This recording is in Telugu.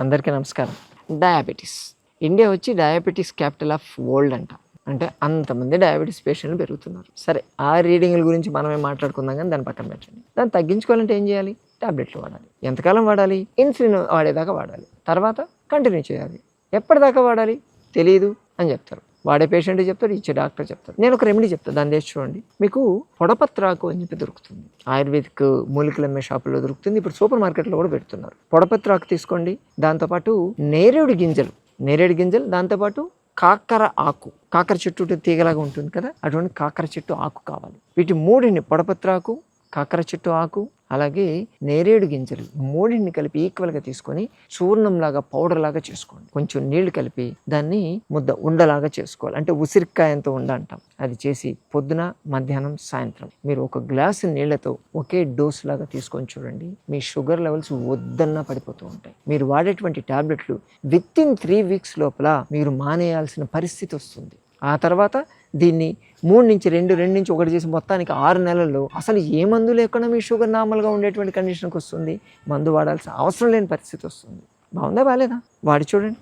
అందరికీ నమస్కారం. డయాబెటీస్, ఇండియా వచ్చి డయాబెటీస్ క్యాపిటల్ ఆఫ్ వరల్డ్ అంట. అంటే అంతమంది డయాబెటీస్ పేషెంట్లు పెరుగుతున్నారు. సరే, ఆ రీడింగ్ల గురించి మనమే మాట్లాడుకుందాం, కానీ దాన్ని పక్కన పెట్టండి. దాన్ని తగ్గించుకోవాలంటే ఏం చేయాలి? టాబ్లెట్లు వాడాలి. ఎంతకాలం వాడాలి? ఇన్సులిన్ వాడేదాకా వాడాలి. తర్వాత కంటిన్యూ చేయాలి. ఎప్పటిదాకా వాడాలి తెలియదు అని చెప్తారు. వాడే పేషెంట్ చెప్తారు, ఇచ్చే డాక్టర్ చెప్తారు. నేను ఒక రెమెడీ చెప్తాను, దాన్ని చేసి చూడండి. మీకు పొడపత్రాకు అని చెప్పి దొరుకుతుంది. ఆయుర్వేదిక్ మూలికలు అమ్మే షాపుల్లో దొరుకుతుంది. ఇప్పుడు సూపర్ మార్కెట్లో కూడా పెడుతున్నారు. పొడపత్రాకు తీసుకోండి. దాంతోపాటు నేరేడు గింజలు, దాంతోపాటు కాకర ఆకు, కాకర చెట్టు తీగలాగా ఉంటుంది కదా, అటువంటి కాకర చెట్టు ఆకు కావాలి. వీటి మూడిని, పొడపత్రాకు, కాకర చెట్టు ఆకు, అలాగే నేరేడు గింజలు, మూడింటిని కలిపి ఈక్వల్గా తీసుకొని చూర్ణంలాగా, పౌడర్ లాగా చేసుకోండి. కొంచెం నీళ్లు కలిపి దాన్ని ముద్ద ఉండలాగా చేసుకోవాలి. అంటే ఉసిరికాయంతో ఉండ అంటాం. అది చేసి పొద్దున, మధ్యాహ్నం, సాయంత్రం మీరు ఒక గ్లాసు నీళ్లతో ఒకే డోస్ లాగా తీసుకొని చూడండి. మీ షుగర్ లెవెల్స్ వద్దన్నా పడిపోతూ ఉంటాయి. మీరు వాడేటువంటి టాబ్లెట్లు విత్ ఇన్ 3 weeks లోపల మీరు మానేయాల్సిన పరిస్థితి వస్తుంది. ఆ తర్వాత దీన్ని 3 నుంచి 2 నుంచి 1 చేసి మొత్తానికి 6 నెలల్లో అసలు ఏ మందు లేకుండా మీ షుగర్ నార్మల్గా ఉండేటువంటి కండిషన్కి వస్తుంది. మందు వాడాల్సిన అవసరం లేని పరిస్థితి వస్తుంది. బాగుందా బాగాలేదా? వాడి చూడండి.